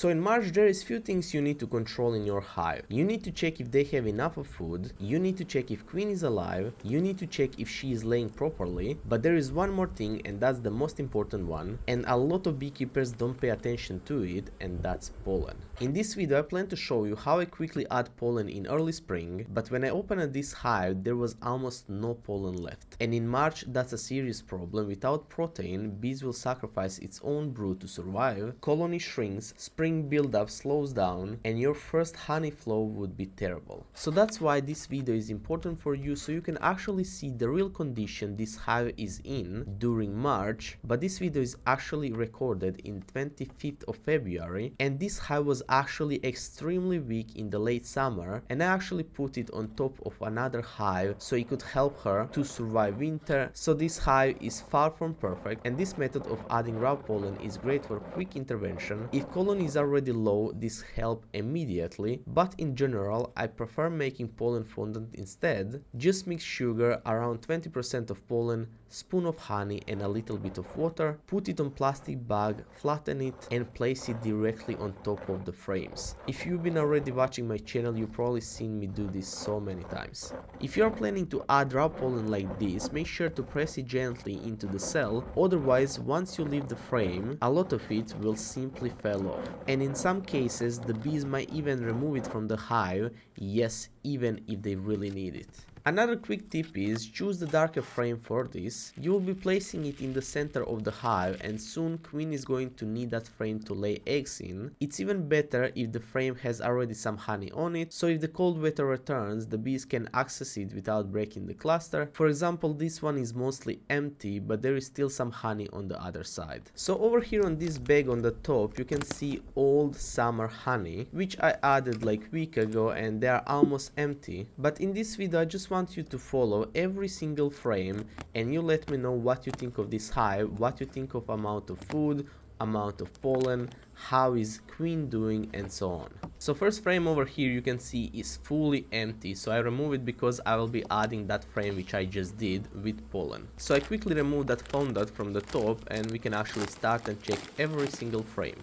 So in March there is few things you need to control in your hive. You need to check if they have enough of food, you need to check if queen is alive, you need to check if she is laying properly, but there is one more thing, and that's the most important one, and a lot of beekeepers don't pay attention to it, and that's pollen. In this video I plan to show you how I quickly add pollen in early spring, but when I opened this hive there was almost no pollen left. And in March that's a serious problem. Without protein, bees will sacrifice its own brood to survive, colony shrinks, spring buildup slows down, and your first honey flow would be terrible. So that's why this video is important for you, so you can actually see the real condition this hive is in during March. But this video is actually recorded in 25th of February, and this hive was actually extremely weak in the late summer, and I actually put it on top of another hive so it could help her to survive winter. So this hive is far from perfect, and this method of adding raw pollen is great for quick intervention. If colony is already low, this helps immediately, but in general I prefer making pollen fondant instead. Just mix sugar, around 20% of pollen, spoon of honey and a little bit of water, put it on plastic bag, flatten it and place it directly on top of the frames. If you've been already watching my channel, you've probably seen me do this so many times. If you're planning to add raw pollen like this, make sure to press it gently into the cell, otherwise once you leave the frame, a lot of it will simply fall off. And in some cases the bees might even remove it from the hive, yes, even if they really need it. Another quick tip is choose the darker frame for this. You will be placing it in the center of the hive, and soon queen is going to need that frame to lay eggs in. It's even better if the frame has already some honey on it, so if the cold weather returns, the bees can access it without breaking the cluster. For example, this one is mostly empty, but there is still some honey on the other side. So over here on this bag on the top you can see old summer honey, which I added like a week ago, and they are almost empty. But in this video I just want you to follow every single frame and you let me know what you think of this hive, what you think of amount of food, amount of pollen, how is queen doing, and so on. So first frame over here you can see is fully empty, so I remove it because I will be adding that frame which I just did with pollen. So I quickly remove that fondant from the top and we can actually start and check every single frame.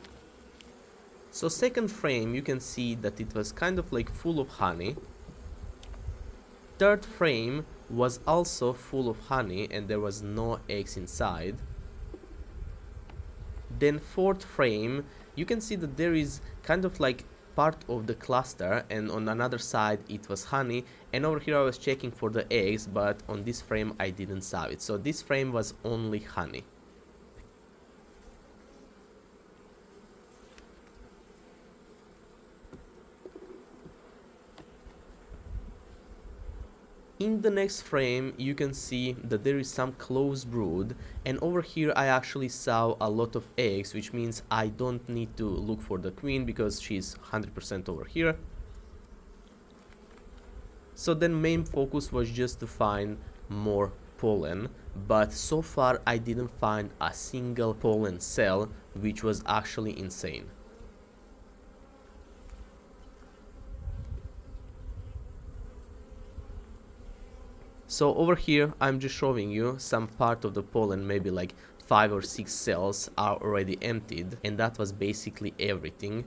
So second frame you can see that it was kind of like full of honey. Third frame was also full of honey and there was no eggs inside. Then fourth frame you can see that there is kind of like part of the cluster, and on another side it was honey, and over here I was checking for the eggs, but on this frame I didn't saw it, so this frame was only honey. In the next frame you can see that there is some closed brood, and over here I actually saw a lot of eggs, which means I don't need to look for the queen because she's 100% over here. So then main focus was just to find more pollen, but so far I didn't find a single pollen cell, which was actually insane. So over here I'm just showing you some part of the pollen, maybe like 5 or 6 cells are already emptied, and that was basically everything.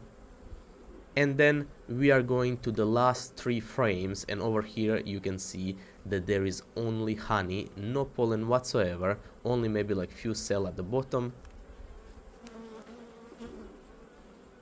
And then we are going to the last 3 frames, and over here you can see that there is only honey, no pollen whatsoever, only maybe like few cells at the bottom.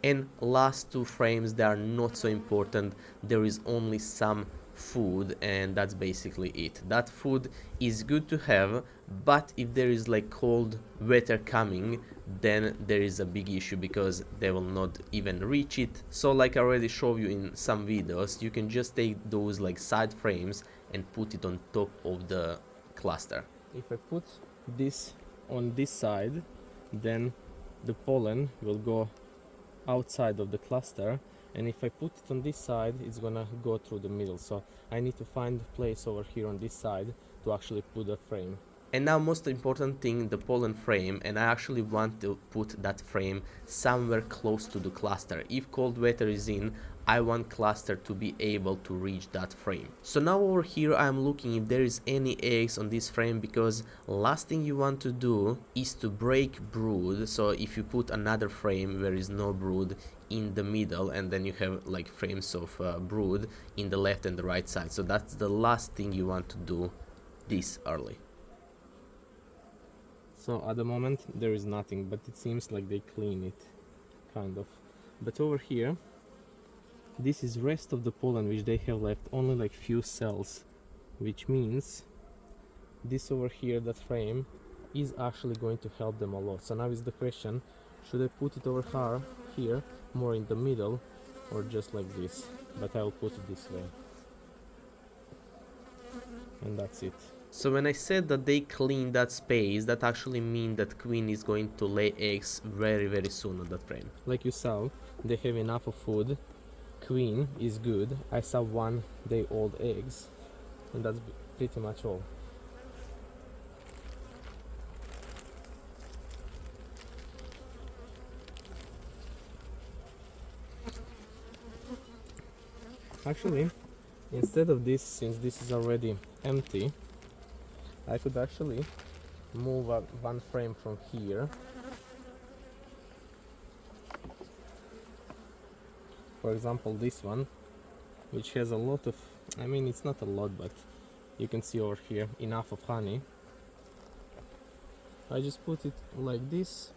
And last 2 frames, they are not so important, there is only some food, and that's basically it. That food is good to have, but if there is like cold weather coming, then there is a big issue because they will not even reach it. So like I already showed you in some videos, you can just take those like side frames and put it on top of the cluster. If I put this on this side, then the pollen will go outside of the cluster, and if I put it on this side it's gonna go through the middle, so I need to find a place over here on this side to actually put the frame. And now most important thing, the pollen frame, and I actually want to put that frame somewhere close to the cluster. If cold weather is in, I want cluster to be able to reach that frame. So now over here I'm looking if there is any eggs on this frame, because last thing you want to do is to break brood. So if you put another frame where is no brood, in the middle, and then you have like frames of brood in the left and the right side. So that's the last thing you want to do this early. So at the moment there is nothing, but it seems like they clean it, kind of. But over here, this is rest of the pollen which they have left, only like few cells, which means this over here, that frame, is actually going to help them a lot. So now is the question, should I put it over here, more in the middle, or just like this? But I'll put it this way. And that's it. So when I said that they clean that space, that actually means that queen is going to lay eggs very, very soon on that frame. Like you saw, they have enough of food. Queen is good. I saw 1 day old eggs, and that's pretty much all. Actually, instead of this, since this is already empty, I could actually move one frame from here. For example, this one, which has a lot of, I mean, it's not a lot, but you can see over here enough of honey. I just put it like this.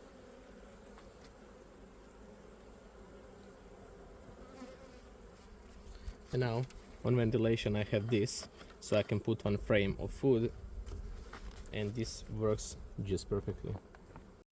And now on ventilation I have this, so I can put 1 frame of food, and this works just perfectly.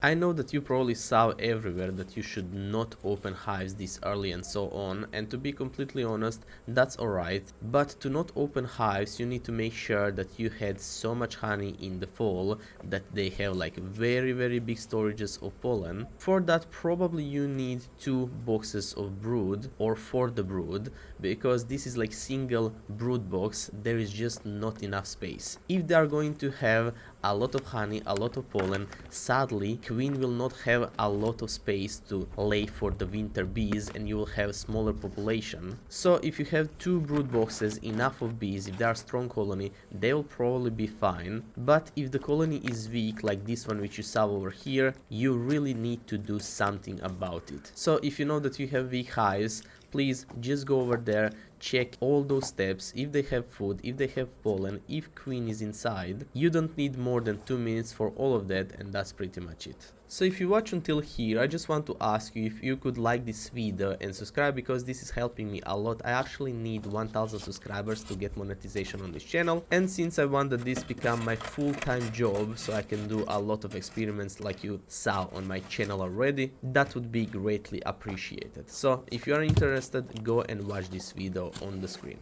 I know that you probably saw everywhere that you should not open hives this early and so on, and to be completely honest, that's alright, but to not open hives you need to make sure that you had so much honey in the fall that they have like very, very big storages of pollen. For that probably you need 2 boxes of brood, or for the brood, because this is like single brood box, there is just not enough space. If they are going to have a lot of honey, a lot of pollen, sadly queen will not have a lot of space to lay for the winter bees, and you will have smaller population. So if you have 2 brood boxes, enough of bees, if they are strong colony, they will probably be fine. But if the colony is weak, like this one which you saw over here, you really need to do something about it. So if you know that you have weak hives, please just go over there, check all those steps, if they have food, if they have pollen, if queen is inside. You don't need more than 2 minutes for all of that, and that's pretty much it. So if you watch until here, I just want to ask you if you could like this video and subscribe, because this is helping me a lot. I actually need 1000 subscribers to get monetization on this channel, and since I want that this become my full-time job, so I can do a lot of experiments like you saw on my channel already, that would be greatly appreciated. So if you are interested, go and watch this video on the screen.